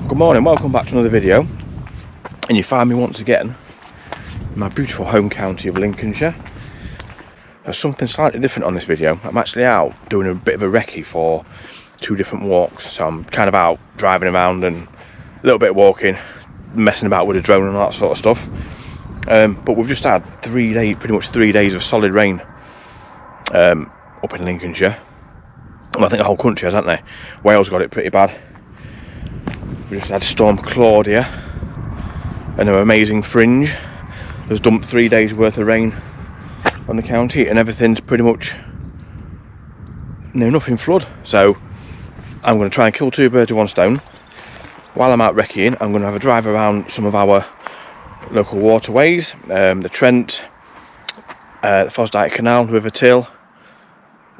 Good morning, welcome back to another video, and you find me once again in my beautiful home county of Lincolnshire. There's something slightly different on this video. I'm actually out doing a bit of a recce for 2 different walks, so I'm kind of out driving around and a little bit of walking, messing about with a drone and all that sort of stuff. But we've just had pretty much 3 days of solid rain up in Lincolnshire. Well, I think the whole country has, hasn't they? Wales got it pretty bad. We just had Storm Claudia and her amazing fringe. There's dumped 3 days worth of rain on the county, and everything's pretty much nothing flood. So I'm going to try and kill 2 birds with 1 stone. While I'm out recceing, I'm going to have a drive around some of our local waterways, the Trent, the Fossdyke Canal, the River Till,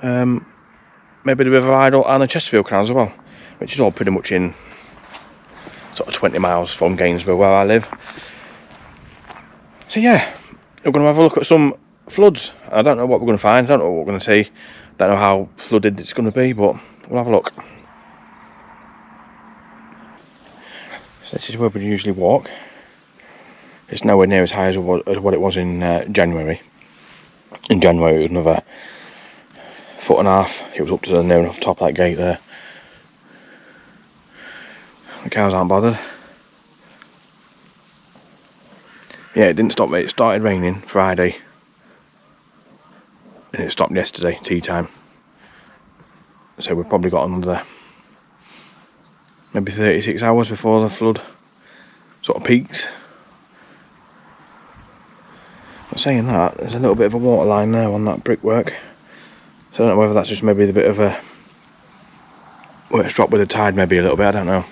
maybe the River Idle and the Chesterfield Canal as well, which is all pretty much in sort of 20 miles from Gainsborough where I live. So yeah, we're going to have a look at some floods. I don't know what we're going to find, I don't know what we're going to see, don't know how flooded it's going to be, but we'll have a look. So this is where we usually walk. It's nowhere near as high as what it was in January. In January it was another 1.5 foot. It was up to the near enough top of that gate there. The cows aren't bothered. Yeah, it didn't stop. It started raining Friday and it stopped yesterday, tea time. So we've probably got another maybe 36 hours before the flood sort of peaks. But saying that, there's a little bit of a water line there on that brickwork. So I don't know whether that's just maybe the bit of a where it's dropped with the tide, maybe a little bit, I don't know.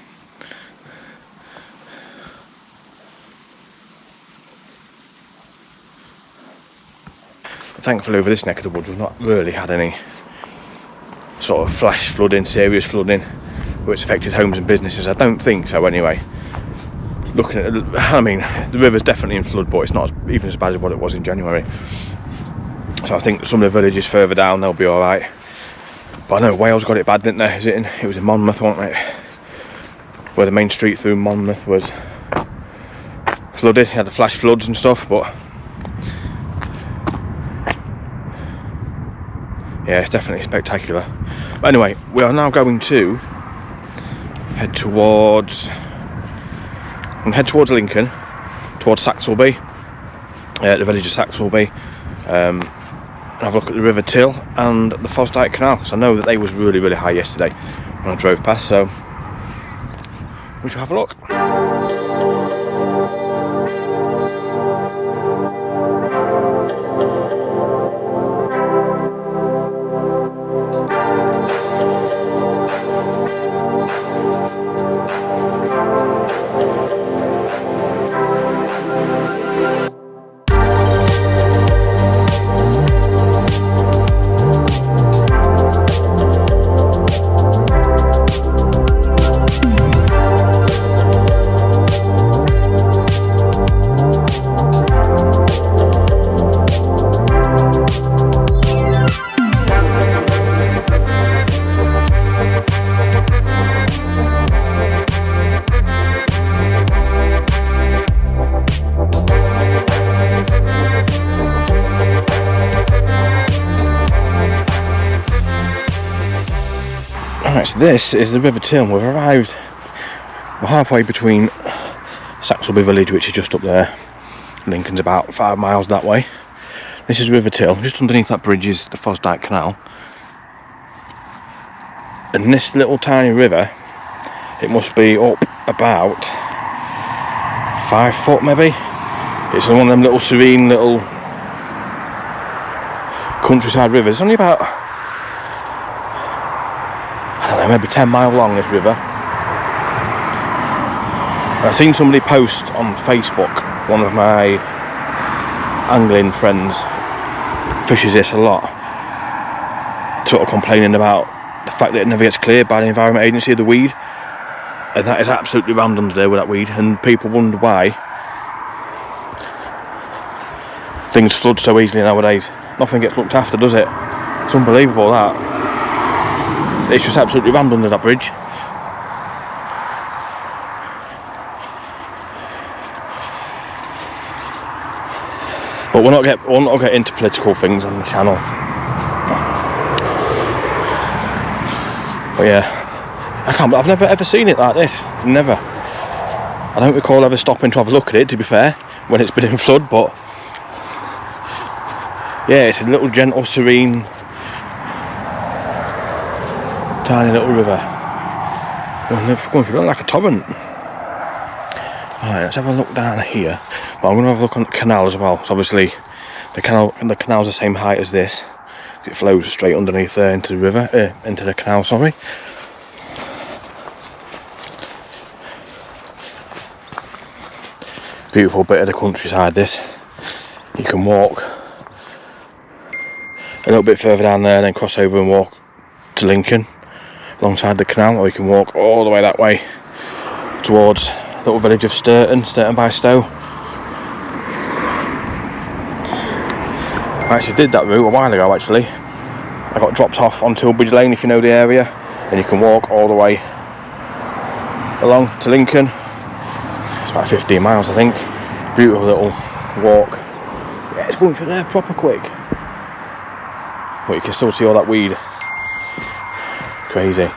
Thankfully over this neck of the woods we've not really had any sort of flash flooding, serious flooding where it's affected homes and businesses. I don't think so anyway. Looking at it, I mean, the river's definitely in flood, but it's not even as bad as what it was in January. So I think some of the villages further down, they'll be alright. But I know Wales got it bad, didn't they? It was in Monmouth, wasn't it? Where the main street through Monmouth was flooded. You had the flash floods and stuff, but yeah, it's definitely spectacular. But anyway, we are now going to head towards Lincoln, towards Saxelby, the village of Saxelby. Have a look at the River Till and the Fossdyke Canal. So I know that they was really, really high yesterday when I drove past, so we shall have a look. Alright, so this is the River Till. We've arrived, we're halfway between Saxelby village, which is just up there. Lincoln's about 5 miles that way. This is River Till. Just underneath that bridge is the Fossdyke Canal. And this little tiny river, it must be up about 5 foot maybe. It's one of them little serene little countryside rivers. It's only about, I don't know, maybe 10 miles long, this river. I've seen somebody post on Facebook, one of my angling friends fishes this a lot, sort of complaining about the fact that it never gets cleared by the Environment Agency of the weed, and that is absolutely rammed under there with that weed, and people wonder why things flood so easily nowadays. Nothing gets looked after, does it? It's unbelievable, that. It's just absolutely rammed under that bridge. But we'll not get into political things on the channel. But yeah, I've never ever seen it like this. Never. I don't recall ever stopping to have a look at it, to be fair, when it's been in flood. But yeah, it's a little gentle, serene, tiny little river. Going through like a torrent. Alright, let's have a look down here. But I'm going to have a look on the canal as well. So obviously the canal's the same height as this. It flows straight underneath there into the river, into the canal, sorry. Beautiful bit of the countryside this. You can walk a little bit further down there and then cross over and walk to Lincoln alongside the canal, or you can walk all the way that way towards the little village of Sturton by Stow. I actually did that route a while ago actually. I got dropped off on Tilbridge Lane, if you know the area, and you can walk all the way along to Lincoln. It's about 15 miles I think. Beautiful little walk. Yeah, it's going through there proper quick. But you can still see all that weed. Crazy.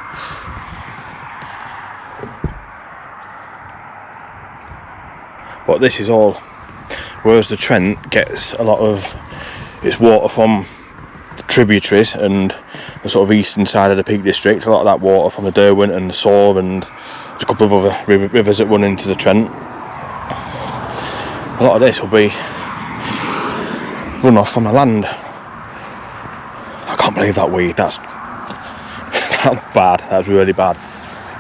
But this is all, whereas the Trent gets a lot of its water from the tributaries and the sort of eastern side of the Peak District, a lot of that water from the Derwent and the Soar, and there's a couple of other rivers that run into the Trent. A lot of this will be runoff from the land. I can't believe that weed, that's bad, that's really bad.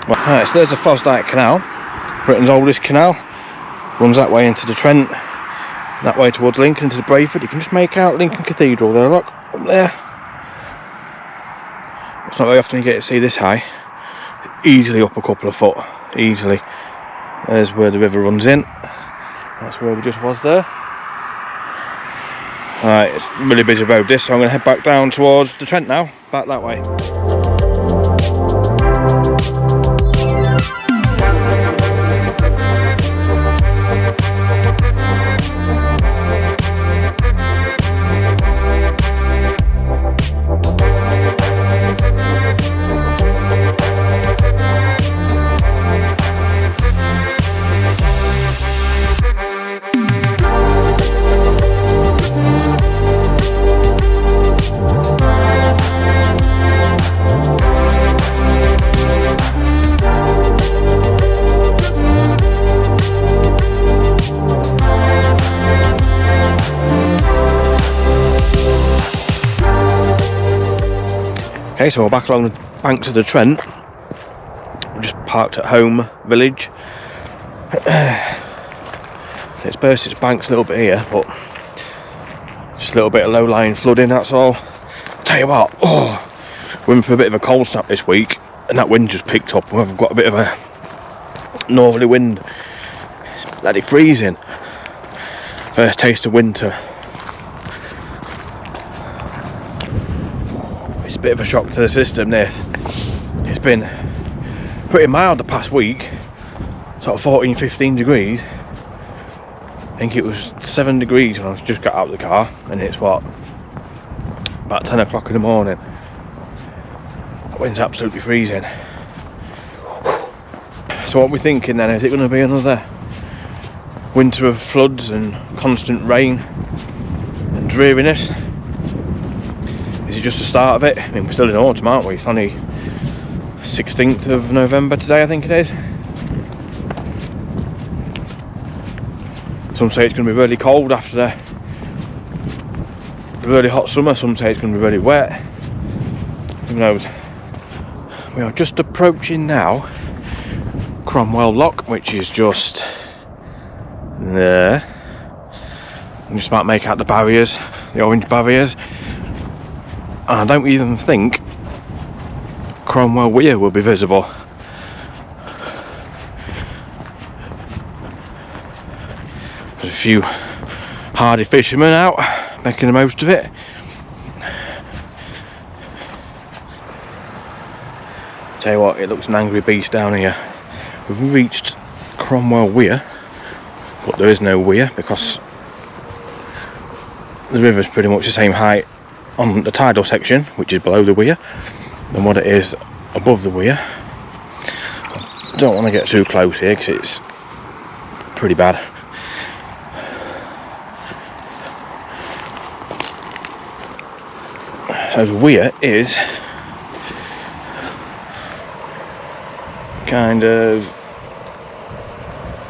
Right, so there's the Fossdyke Canal, Britain's oldest canal, runs that way into the Trent, that way towards Lincoln, to the Brayford. You can just make out Lincoln Cathedral there, look, up there. It's not very often you get to see this high. Easily up a couple of foot, easily. There's where the river runs in, that's where we just was there. Alright, it's a really busy road this, so I'm going to head back down towards the Trent now, back that way. Okay, so we're back along the banks of the Trent. We're just parked at Home Village. It's burst its banks a little bit here, but just a little bit of low-lying flooding, that's all. Tell you what, we're in for a bit of a cold snap this week, and that wind just picked up. We've got a bit of a northerly wind. It's bloody freezing. First taste of winter. A bit of a shock to the system this. It's been pretty mild the past week, sort of 14-15 degrees. I think it was 7 degrees when I just got out of the car, and it's what, about 10 o'clock in the morning. The wind's absolutely freezing. So what we're thinking then, is it going to be another winter of floods and constant rain and dreariness? Is it just the start of it? I mean, we're still in autumn, aren't we? It's only 16th of November today, I think it is. Some say it's going to be really cold after the really hot summer. Some say it's going to be really wet. Who knows? We are just approaching now Cromwell Lock, which is just there. I'm just about to make out the barriers, the orange barriers. And I don't even think Cromwell Weir will be visible. There's a few hardy fishermen out making the most of it. Tell you what, it looks an angry beast down here. We've reached Cromwell Weir, but there is no weir because the river's pretty much the same height on the tidal section, which is below the weir, than what it is above the weir. Don't want to get too close here because it's pretty bad. So the weir is kind of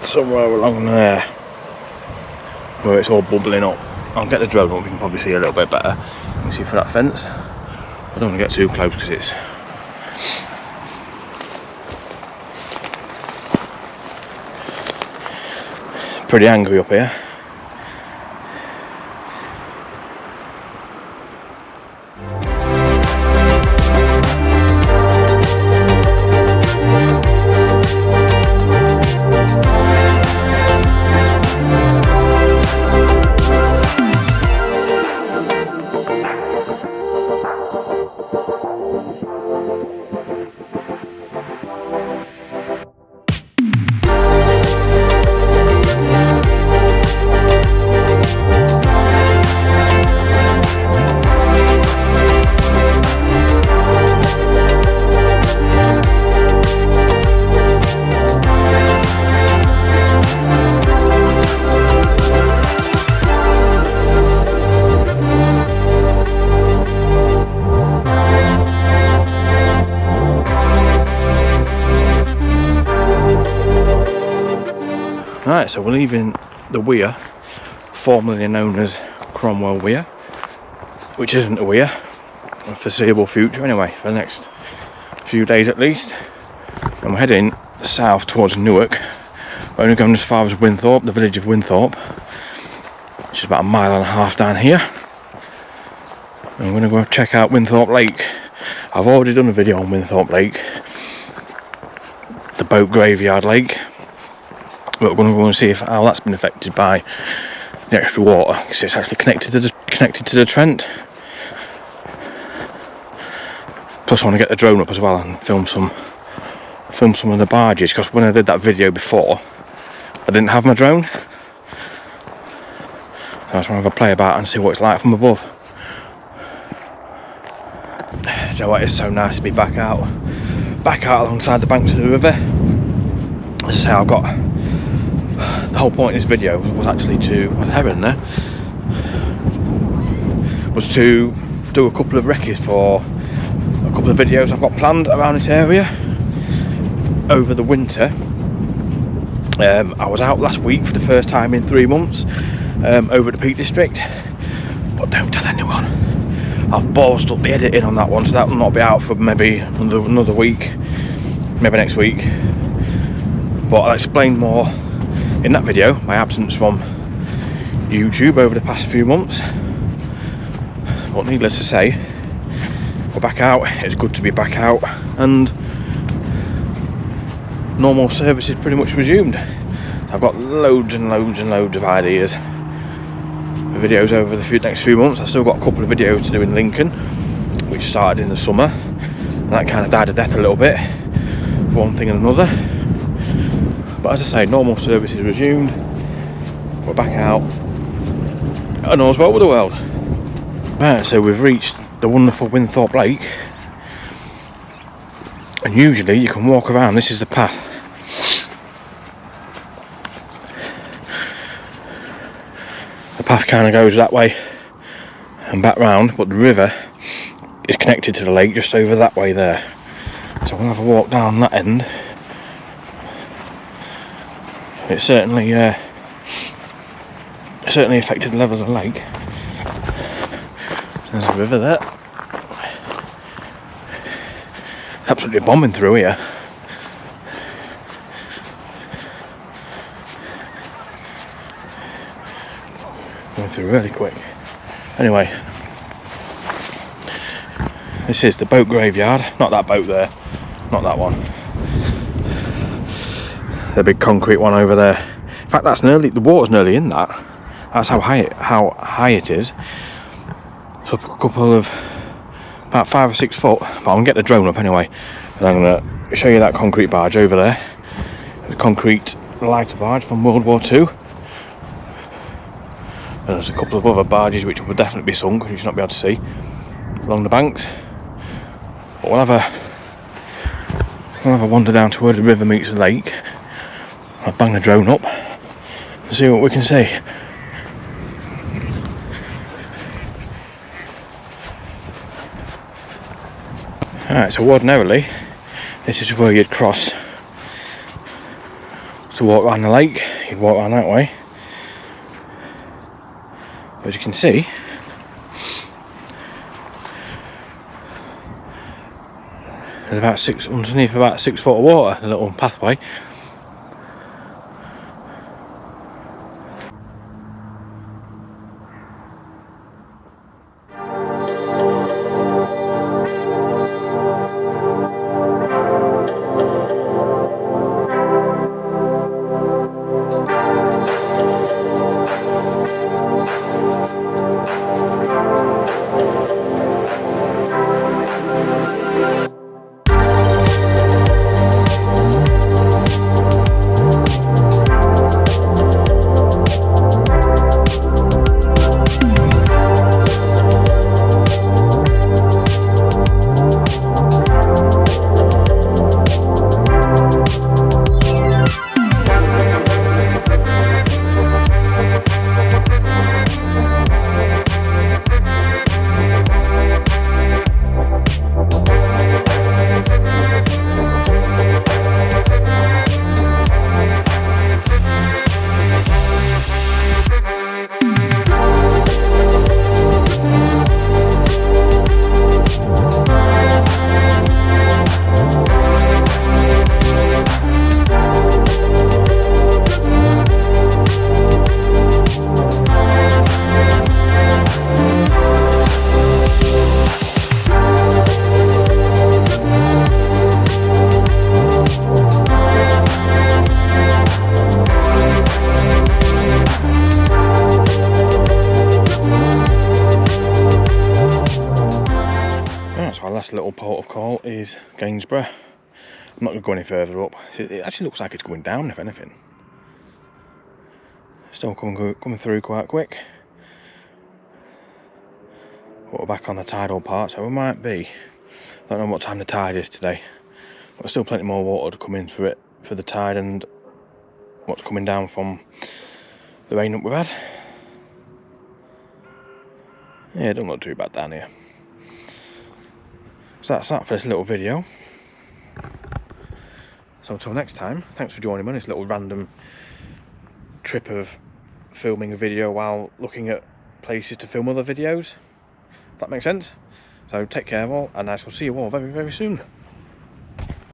somewhere along there where it's all bubbling up. I'll get the drone up, we can probably see a little bit better. You can see for that fence. I don't want to get too close because it's pretty angry up here. Right, so we're leaving the weir, formerly known as Cromwell Weir, which isn't a weir, a foreseeable future anyway, for the next few days at least. And we're heading south towards Newark. We're only going as far as Winthorpe, the village of Winthorpe, which is about 1.5 miles down here. And we're going to go check out Winthorpe Lake. I've already done a video on Winthorpe Lake, the boat graveyard lake. But we're going to go and see how that's been affected by the extra water, because it's actually connected to the Trent. Plus I want to get the drone up as well and film some of the barges, because when I did that video before I didn't have my drone. So I just want to have a play about and see what it's like from above. You know what, it's so nice to be back out alongside the banks of the river. As I say, I've got the whole point of this video was actually to, was to do a couple of recces for a couple of videos I've got planned around this area over the winter. I was out last week for the first time in 3 months over the Peak District, but don't tell anyone. I've ballsed up the editing on that one, so that will not be out for maybe another week, maybe next week. But I'll explain more in that video, my absence from YouTube over the past few months. But needless to say, we're back out. It's good to be back out, and normal service is pretty much resumed. I've got loads and loads of ideas for videos over the next few months. I've still got a couple of videos to do in Lincoln, which started in the summer, and that kind of died a death a little bit for one thing and another. But as I say, normal service is resumed. We're back out, and all's well with the world. Right, so we've reached the wonderful Winthorpe Lake, and usually you can walk around. This is the path. The path kind of goes that way and back round, but the river is connected to the lake just over that way there. So we'll have a walk down that end. It certainly affected the levels of the lake. There's a river there. Absolutely bombing through here. Going through really quick. Anyway, this is the boat graveyard. Not that boat there, not that one. The big concrete one over there. In fact, that's the water's nearly in that. That's how high it is. So a couple of about 5 or 6 foot. But I'm gonna get the drone up anyway, and I'm gonna show you that concrete barge over there. The concrete lighter barge from World War II. there's a couple of other barges which will definitely be sunk, which you should not be able to see along the banks. But we'll have a wander down to where the river meets the lake. I'll bang the drone up and see what we can see. Alright, so ordinarily this is where you'd cross to walk around the lake. You'd walk around that way. But as you can see, there's about underneath about 6 foot of water, a little pathway. Last little port of call is Gainsborough. I'm not going to go any further up. It actually looks like it's going down, if anything. Still coming through quite quick. But we're back on the tidal part, so we might be. I don't know what time the tide is today, but there's still plenty more water to come in for it, for the tide and what's coming down from the rain that we've had. Yeah, it don't look too bad down here. So that's that for this little video. So until next time, thanks for joining me on this little random trip of filming a video while looking at places to film other videos. If that makes sense. So take care all, and I shall see you all very, very soon.